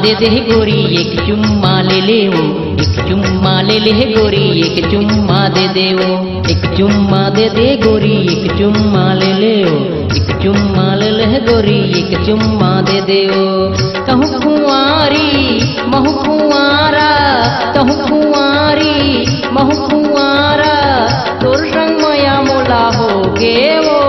दे दे गोरी एक चुम्मा ले ले वो, एक चुम्मा ले ले गोरी एक चुम्मा दे दे वो, एक चुम्मा दे दे गोरी एक चुम्मा ले ले वो, एक चुम्मा ले ले गोरी एक चुम्मा दे दे वो। कहूँ कुंवारी महू कुंवारा, कहूँ कुंवारी महू कुंवारा, तोर संग माया मोला हो गे वो।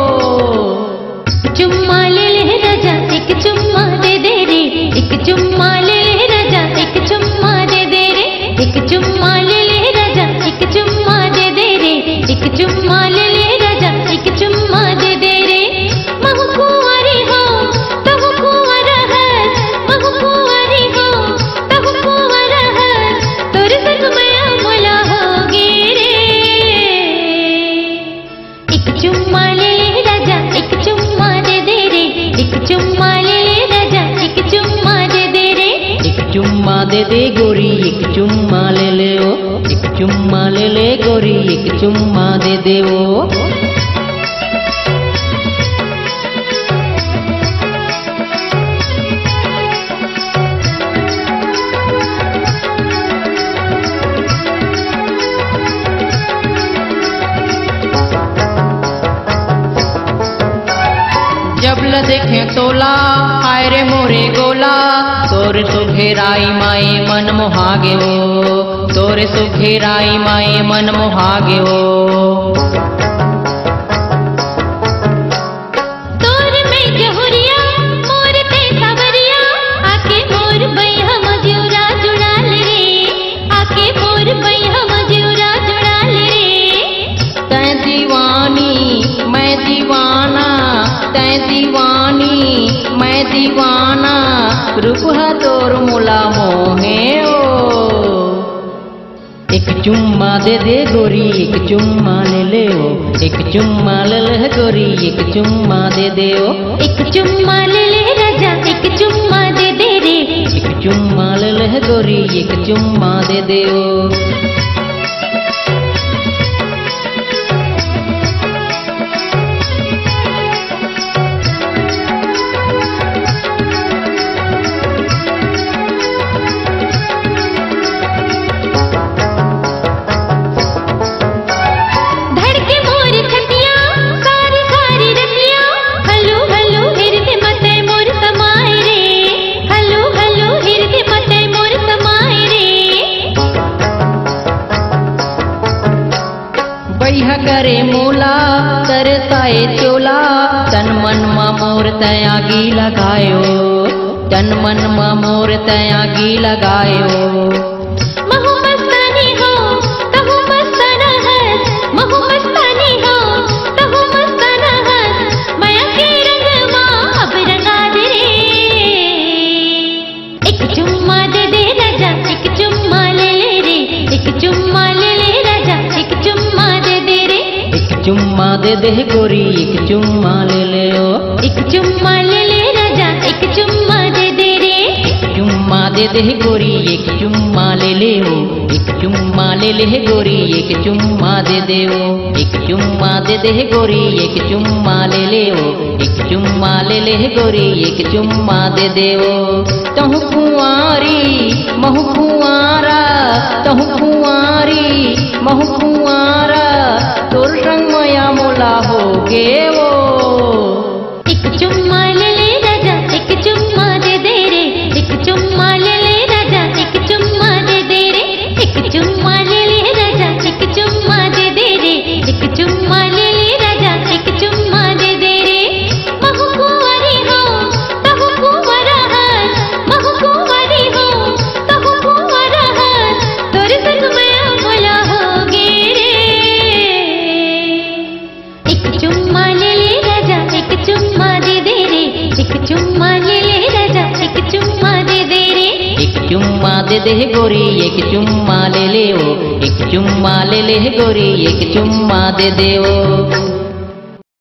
चुम्मा ले ले राजा एक चुम्मा दे दे रे, एक चुम्मा ले ले राजा एक चुम्मा दे दे रे, एक चुम्मा ले ले राजा एक चुम्मा दे दे रे, एक चुम्मा ले ले राजा एक चुम्मा दे दे रे। महू कुंवारी हो तहु कुंवारा है, महू कुंवारी हो तहु कुंवारा है, तोर संग माया मोला होगे रे। एक चुम्मा ले ले राजा एक चुम्मा दे दे रे, एक चुम्मा ले ले राजा एक चुम्मा दे दे रे, एक चुम्मा दे दे गोरी एक चुम्मा ले ले ओ, एक चुम्मा ले ले गोरी एक चुम्मा दे दे वो। जब ल देखे तोला आय रे मोरे गोला, तोरे सुघेराई माए मन मोहागे वो, तोरे सुघेराई माए मन मोहागे वो। तोर में जहुरिया मोर ते खबरिया, आके मोर बैहा मजूरा जुड़ा ले रे, आके मोर बैहा मजूरा जुड़ा ले रे। तै दीवानी मैं दीवाना, तै दीवानी मैं दीवाना, रूप है तोर मोला मोहे ओ। एक चुम्मा दे दे गोरी एक चुम्मा ले ले ओ, एक चुम्मा ले ले गोरी एक चुम्मा दे दे ओ, एक चुम्मा ले ले राजा एक चुम्मा दे दे रे, एक चुम्मा ले ले गोरी एक चुम्मा दे दे ओ। बैहा करे मोला तरसाए चोला, तन मन मा मोर तया गी लगायो, तन मन मा मोर तया गी लगायो। महू मस्तानी हो तहु मस्ताना है, महू मस्तानी हो तहु मस्ताना है, माया के रंग मा अब रंगा दे रे। एक चुम्मा दे दे राजा एक चुम्मा ले ले रे, एक चुम्मा ले ले राजा एक चुम्मा दे दे रे, एक चुम्मा दे दे गोरी एक चुम्मा ले ले ओ, एक चुम्मा ले ले राजा एक चुम्मा दे दे रे, एक चुम्मा दे दे गोरी एक चुम्मा ले ले ओ, एक चुम्मा ले ले गोरी एक चुम्मा दे दे ओ, एक चुम्मा दे दे गोरी एक चुम्मा ले ले ओ, एक चुम्मा ले ले गोरी एक चुम्मा दे दे ओ। तहु कुंवारी महू कुंवारा, तहु कुंवारी महू कुंवारा, तोर संग माया मोला हो गे वो। एक चुम्मा ले ले राजा एक चुम्मा दे दे रे, एक चुम्मा ले ले राजा एक चुम्मा दे दे रे, एक चुम्मा ले ले राजा एक चुम्मा दे दे रे, एक चुम्मा ले ले राजा एक चुम्मा दे दे रे। महू कुंवारी हो तहु कुंवारा है, महू कुंवारी हो तहु कुंवारा है, तोर संग माया मोला होगे रे। एक चुम्मा ले ले राजा एक चुम्मा दे दे रे, एक चुम्मा ले ले राजा एक चुम्मा दे दे रे, एक चुम्मा दे दे गोरी एक चुम्मा ले ले ओ, एक चुम्मा ले ले गोरी एक चुम्मा दे दे ओ।